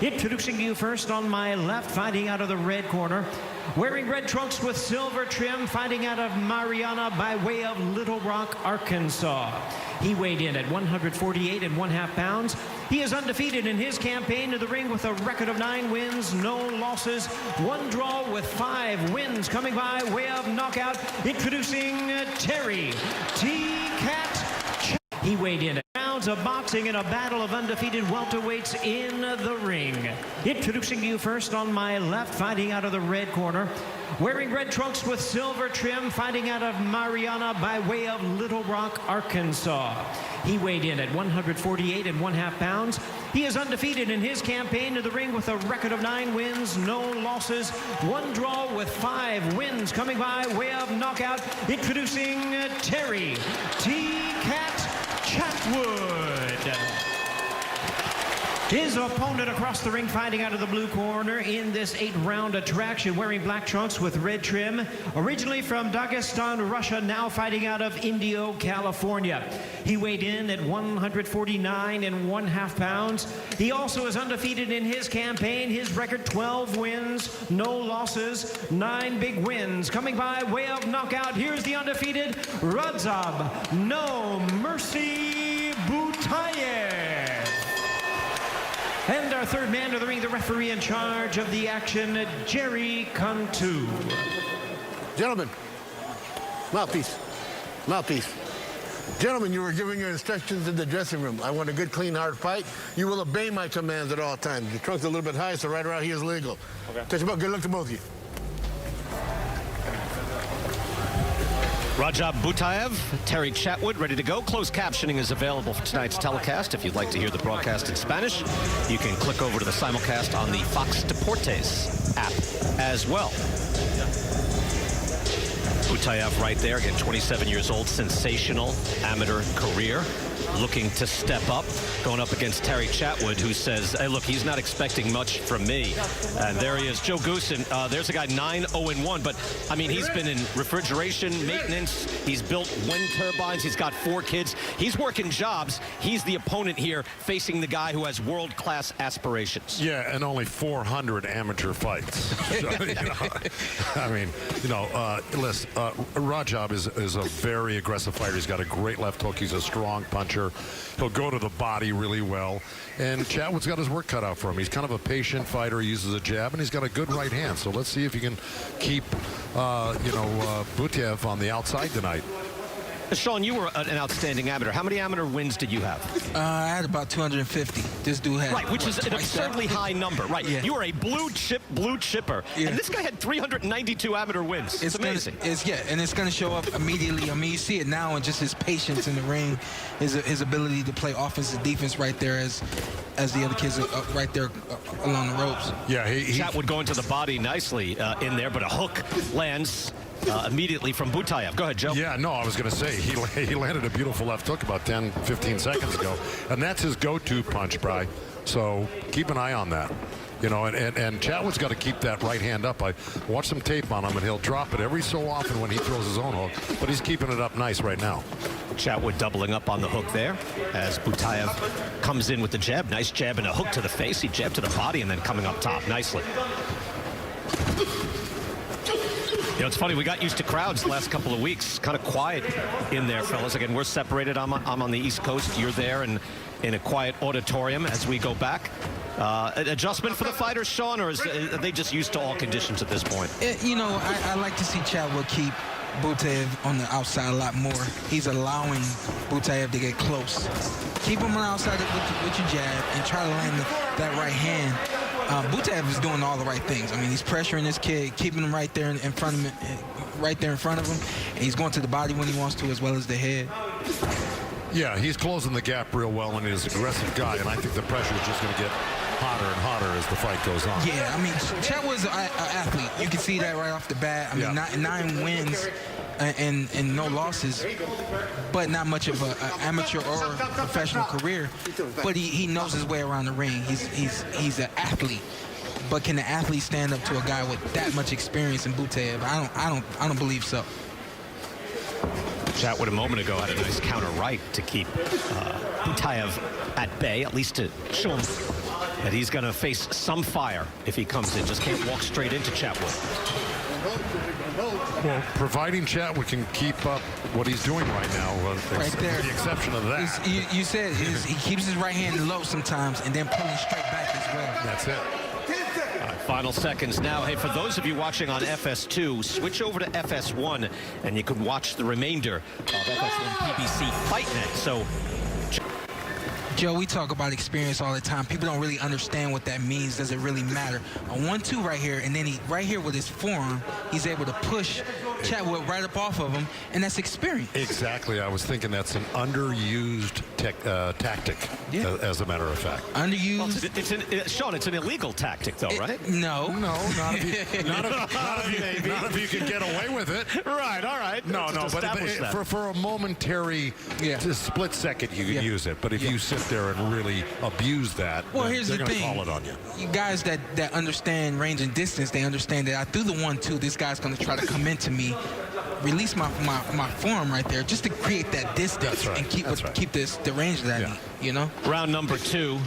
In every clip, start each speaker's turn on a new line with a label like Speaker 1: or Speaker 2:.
Speaker 1: Introducing you first on my left, fighting out of the red corner. Wearing red trunks with silver trim, fighting out of Mariana by way of Little Rock, Arkansas. He weighed in at 148 1/2 pounds. He is undefeated in his campaign to the ring with a record of 9 wins, no losses, 1 draw with 5 wins coming by way of knockout. Introducing Terry T-Cat. He weighed in at rounds of boxing in a battle of undefeated welterweights in the ring. Introducing you first on my left, fighting out of the red corner. Wearing red trunks with silver trim, fighting out of Mariana by way of Little Rock, Arkansas. He weighed in at 148 1/2 pounds. He is undefeated in his campaign to the ring with a record of 9 wins, no losses, 1 draw with 5 wins coming by way of knockout. Introducing Terry T-Cat Chatwood. His opponent across the ring, fighting out of the blue corner in this 8-round attraction, wearing black trunks with red trim. Originally from Dagestan, Russia, now fighting out of Indio, California. He weighed in at 149 1/2 pounds. He also is undefeated in his campaign. His record 12 wins, no losses, 9 big wins. Coming by way of knockout, here's the undefeated Radzhab, No Mercy Butaev. And our third man to the ring, the referee in charge of the action, Jerry Cantu.
Speaker 2: Gentlemen, mouthpiece, mouthpiece. Gentlemen, you were giving your instructions in the dressing room. I want a good, clean, hard fight. You will obey my commands at all times. Your trunk's a little bit high, so right around here is legal. Okay. Touch about. Good luck to both of you.
Speaker 3: Radzhab, Butaev, Terry Chatwood, ready to go. Closed captioning is available for tonight's telecast. If you'd like to hear the broadcast in Spanish, you can click over to the simulcast on the Fox Deportes app as well. Butaev right there, again, 27 years old, sensational amateur career, looking to step up, going up against Terry Chatwood, who says, hey, look, he's not expecting much from me. And there he is, Joe Goosen. There's a guy 9-0-1, but I mean, he's been in refrigeration, maintenance. He's built wind turbines. He's got 4 kids. He's working jobs. He's the opponent here, facing the guy who has world-class aspirations.
Speaker 4: Yeah, and only 400 amateur fights. So, I mean, listen, Radzhab is a very aggressive fighter. He's got a great left hook. He's a strong puncher. He'll go to the body really well. And Chatwood's got his work cut out for him. He's kind of a patient fighter. He uses a jab, and he's got a good right hand. So let's see if he can keep, Butaev on the outside tonight.
Speaker 3: Sean, you were an outstanding amateur. How many amateur wins did you have?
Speaker 5: I had about 250. This dude had
Speaker 3: which is an absurdly high number. Right.
Speaker 5: Yeah.
Speaker 3: You were a blue chipper. Yeah. And this guy had 392 amateur wins. It's amazing.
Speaker 5: And it's going to show up immediately. I mean, you see it now in just his patience in the ring, his ability to play offense and defense right there as the other kids are right there along the ropes.
Speaker 3: Yeah, Chatwood going to the body nicely in there, but a hook lands immediately from Butaev. Go ahead, Joe.
Speaker 4: Yeah, no, I was going to say, he landed a beautiful left hook about 10, 15 seconds ago. And that's his go-to punch, Bry. So keep an eye on that. And Chatwood's got to keep that right hand up. I watched some tape on him, and he'll drop it every so often when he throws his own hook. But he's keeping it up nice right now.
Speaker 3: Chatwood doubling up on the hook there as Butaev comes in with the jab. Nice jab and a hook to the face. He jabbed to the body and then coming up top nicely. It's funny, we got used to crowds the last couple of weeks. Kind of quiet in there, fellas. Again, we're separated. I'm on the East Coast. You're there in a quiet auditorium as we go back. An adjustment for the fighters, Sean, or are they just used to all conditions at this point?
Speaker 5: I like to see Chatwood keep Butaev on the outside a lot more. He's allowing Butaev to get close. Keep him on the outside with your jab and try to land that right hand. Butaev is doing all the right things. I mean, he's pressuring this kid, keeping him right there in front of him, and he's going to the body when he wants to, as well as the head.
Speaker 4: Yeah, he's closing the gap real well, and he's an aggressive guy, and I think the pressure is just going to get hotter and hotter as the fight goes on.
Speaker 5: Yeah, I mean, Chatwood's an athlete. You can see that right off the bat. I mean, 9 wins and no losses, but not much of an amateur or professional career. But he knows his way around the ring. He's an athlete. But can the athlete stand up to a guy with that much experience in Butaev? I don't believe so.
Speaker 3: Chatwood a moment ago had a nice counter right to keep Butaev at bay, at least to show him And he's going to face some fire if he comes in. Just can't walk straight into Chatwood.
Speaker 4: Well, providing Chatwood can keep up what he's doing right now,
Speaker 5: Right there.
Speaker 4: with the exception of that.
Speaker 5: You said he keeps his right hand low sometimes and then pulling straight back as well.
Speaker 4: That's it.
Speaker 3: All right, final seconds now. Hey, for those of you watching on FS2, switch over to FS1, and you can watch the remainder of FS1 PBC Fight Net. So,
Speaker 5: Joe, we talk about experience all the time. People don't really understand what that means. Does it really matter? A 1-2 right here, and then right here with his forearm, he's able to push Chatwood right up off of him, and that's experience.
Speaker 4: Exactly. I was thinking that's an underused tactic, as a matter of fact.
Speaker 5: Underused.
Speaker 3: Sean, it's an illegal tactic, though, right?
Speaker 5: No.
Speaker 4: No, not if you, not if you can get away with it.
Speaker 3: Right, all right.
Speaker 4: No, but for a momentary split second, you can use it. But if you sit there and really abuse that,
Speaker 5: well,
Speaker 4: then
Speaker 5: here's
Speaker 4: they're
Speaker 5: the
Speaker 4: going to
Speaker 5: thing.
Speaker 4: call it on you.
Speaker 5: You guys that understand range and distance, they understand that I threw the 1-2. This guy's going to try to come into me, release my forearm right there, just to create that distance and keep the range that I need. You know.
Speaker 3: Round number 2.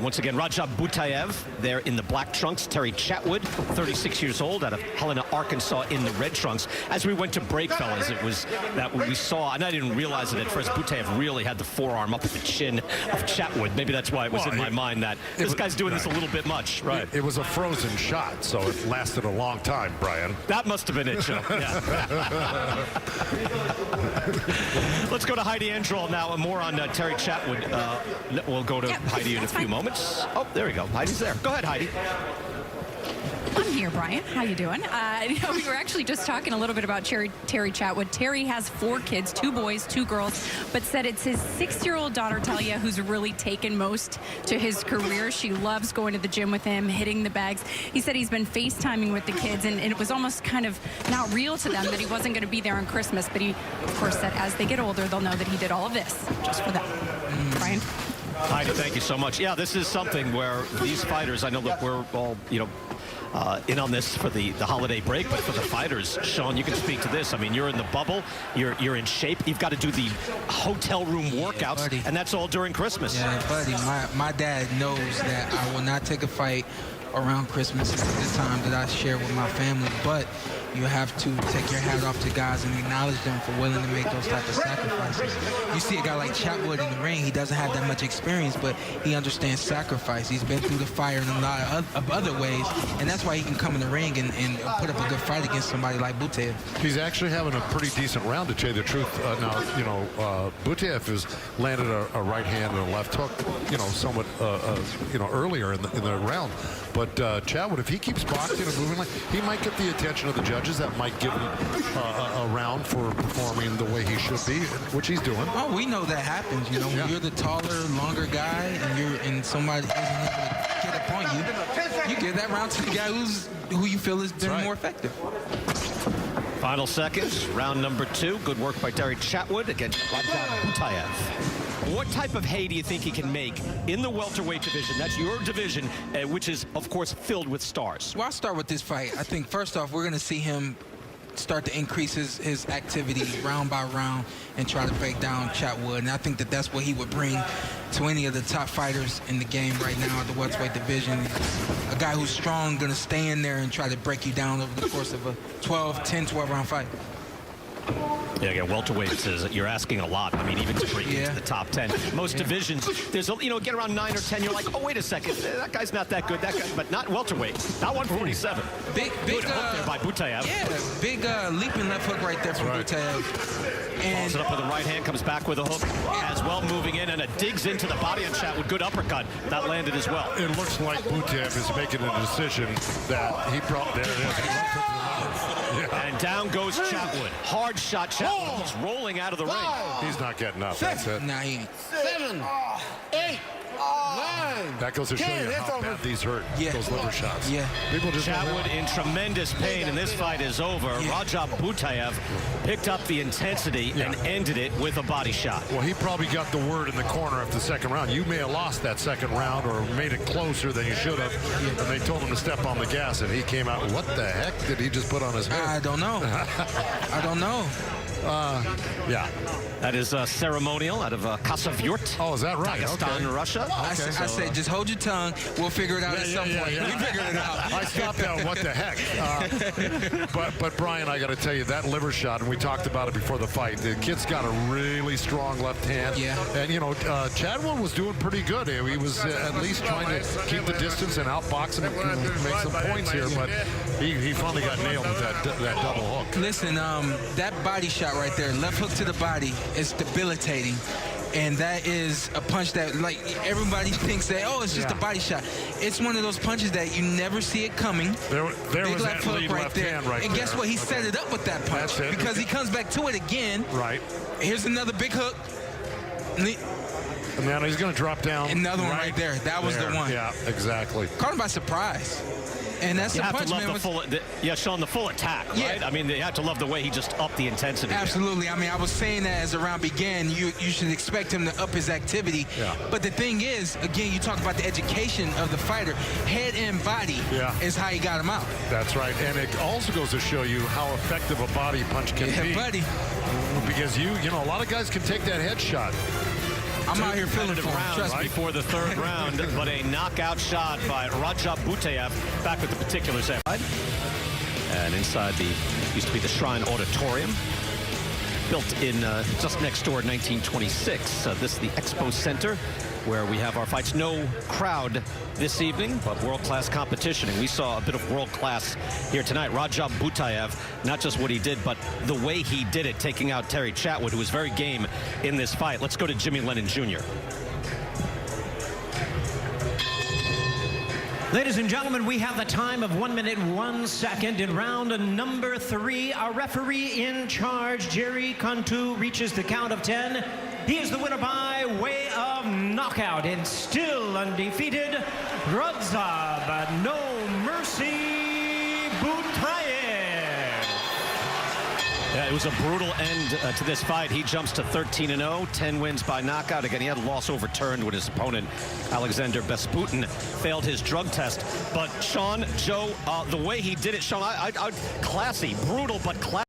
Speaker 3: Once again, Radzhab Butaev there in the black trunks. Terry Chatwood, 36 years old, out of Helena, Arkansas, in the red trunks. As we went to break, fellas, it was that we saw, and I didn't realize it at first, Butaev really had the forearm up at the chin of Chatwood. Maybe that's why it was in my mind that this guy's doing this a little bit much. Right.
Speaker 4: It was a frozen shot, so it lasted a long time, Brian.
Speaker 3: That must have been it, Joe. Yeah. Let's go to Heidi Androl now, and more on Terry Chatwood. We'll go to Heidi in a few moments. Oh, there we go. Heidi's there. Go ahead, Heidi.
Speaker 6: I'm here, Brian. How you doing? We were actually just talking a little bit about Terry Chatwood. Terry has 4 kids, 2 boys, 2 girls, but said it's his 6-year-old daughter, Talia, who's really taken most to his career. She loves going to the gym with him, hitting the bags. He said he's been FaceTiming with the kids, and it was almost kind of not real to them that he wasn't going to be there on Christmas, but he, of course, said as they get older, they'll know that he did all of this just for them. Brian?
Speaker 3: Heidi, thank you so much. Yeah, this is something where these fighters, I know that we're all, in on this for the holiday break, but for the fighters, Sean, you can speak to this. I mean, you're in the bubble, you're in shape, you've got to do the hotel room workouts, and that's all during Christmas.
Speaker 5: Yeah, buddy, my dad knows that I will not take a fight around Christmas. It's the time that I share with my family, but you have to take your hat off to guys and acknowledge them for willing to make those type of sacrifices. You see a guy like Chatwood in the ring, he doesn't have that much experience, but he understands sacrifice. He's been through the fire in a lot of other ways, and that's why he can come in the ring and put up a good fight against somebody like Butaev.
Speaker 4: He's actually having a pretty decent round, to tell you the truth. Now, Butaev has landed a right hand and a left hook, somewhat, earlier in the round. But Chatwood, if he keeps boxing and moving, he might get the attention of the judges. That might give him a round for performing the way he should be, which he's doing.
Speaker 5: Oh, we know that happens. When you're the taller, longer guy, and somebody isn't able to get up on you, you give that round to the guy who you feel has been more effective.
Speaker 3: Final seconds, round number 2. Good work by Terry Chatwood against Radzhab Butaev. What type of hay do you think he can make in the welterweight division? That's your division, which is, of course, filled with stars.
Speaker 5: Well, I'll start with this fight. I think, first off, we're going to see him start to increase his activity round by round and try to break down Chatwood. And I think that's what he would bring to any of the top fighters in the game right now at the welterweight division. A guy who's strong, going to stay in there and try to break you down over the course of a 10-12 round fight.
Speaker 3: Yeah, again, welterweights, you're asking a lot. I mean, even to break into the top 10. Most divisions, there's, get around 9 or 10, you're like, oh, wait a second, that guy's not that good, but not welterweight, not 147.
Speaker 5: Big
Speaker 3: good hook there by Butaev.
Speaker 5: Yeah, big leaping left hook right there from Butaev.
Speaker 3: And follows it up with a right hand, comes back with a hook as well, moving in, and it digs into the body of Chatwood. Good uppercut. That landed as well.
Speaker 4: It looks like Butaev is making a decision that he brought there.
Speaker 3: And down goes Chatwood. Hard shot. Chatwood is rolling out of the ring.
Speaker 4: He's not getting up. That's it.
Speaker 5: Nah, he ain't.
Speaker 2: 7, 8, 9.
Speaker 4: That goes to show you how bad these hurt. Those liver shots.
Speaker 5: Yeah.
Speaker 4: People just
Speaker 3: Chatwood in tremendous pain, and this fight is over. Radzhab Butaev picked up the intensity and ended it with a body shot.
Speaker 4: Well, he probably got the word in the corner after the second round. You may have lost that second round or made it closer than you should have. And they told him to step on the gas, and he came out, what the heck did he just put on his head?
Speaker 5: I don't know. I don't know.
Speaker 4: Yeah.
Speaker 3: That is ceremonial out of Khasavyurt.
Speaker 4: Oh, is that right?
Speaker 3: Dagestan,
Speaker 4: Okay.
Speaker 3: Russia.
Speaker 5: I say, just hold your tongue. We'll figure it out at some point.
Speaker 4: Yeah.
Speaker 5: We figured it out.
Speaker 4: I stopped out. What the heck? But Brian, I got to tell you, that liver shot, and we talked about it before the fight. The kid's got a really strong left hand.
Speaker 5: Yeah.
Speaker 4: And Chatwood was doing pretty good. He was at least trying to keep the distance and outbox him and make some points here. But he finally got nailed with that double hook.
Speaker 5: Listen, that body shot right there, left hook to the body, is debilitating. And that is a punch that, like, everybody thinks that, oh, it's just a body shot. It's one of those punches that you never see it coming.
Speaker 4: There
Speaker 5: Big
Speaker 4: was
Speaker 5: left
Speaker 4: that
Speaker 5: hook
Speaker 4: lead
Speaker 5: right
Speaker 4: left
Speaker 5: there.
Speaker 4: hand right
Speaker 5: and
Speaker 4: there.
Speaker 5: guess what? He set it up with that punch.
Speaker 4: That's it.
Speaker 5: Because he comes back to it again.
Speaker 4: Right.
Speaker 5: Here's another big hook.
Speaker 4: And now he's going to drop down.
Speaker 5: Another one right there. That was the one.
Speaker 4: Yeah, exactly.
Speaker 5: Caught him by surprise. And that's
Speaker 3: You
Speaker 5: the
Speaker 3: have
Speaker 5: punch,
Speaker 3: to love
Speaker 5: man.
Speaker 3: Sean, the full attack, right?
Speaker 5: Yeah.
Speaker 3: I mean, you have to love the way he just upped the intensity.
Speaker 5: Absolutely. I mean, I was saying that as the round began, you should expect him to up his activity.
Speaker 4: Yeah.
Speaker 5: But the thing is, again, you talk about the education of the fighter. Head and body is how he got him out.
Speaker 4: That's right. And it also goes to show you how effective a body punch can be.
Speaker 5: Buddy.
Speaker 4: Because you know, a lot of guys can take that headshot.
Speaker 5: I'm out here feeling for him.
Speaker 3: Rounds
Speaker 5: Trust me.
Speaker 3: before the third round, but a knockout shot by Radzhab Butaev. Back with the particulars. And inside used to be the Shrine Auditorium, built in just next door in 1926. This is the Expo Center, where we have our fights. No crowd this evening, but world-class competition. And we saw a bit of world-class here tonight. Radzhab Butaev, not just what he did, but the way he did it, taking out Terry Chatwood, who was very game in this fight. Let's go to Jimmy Lennon Jr.
Speaker 1: Ladies and gentlemen, we have the time of 1 minute, 1 second in round number 3. Our referee in charge, Jerry Cantu, reaches the count of 10. He is the winner by way of knockout and still undefeated, Radzhab No Mercy Butaev.
Speaker 3: Yeah, it was a brutal end to this fight. He jumps to 13-0, 10 wins by knockout. Again, he had a loss overturned when his opponent, Alexander Besputin, failed his drug test. But Sean, Joe, the way he did it, Sean, classy, brutal, but classy.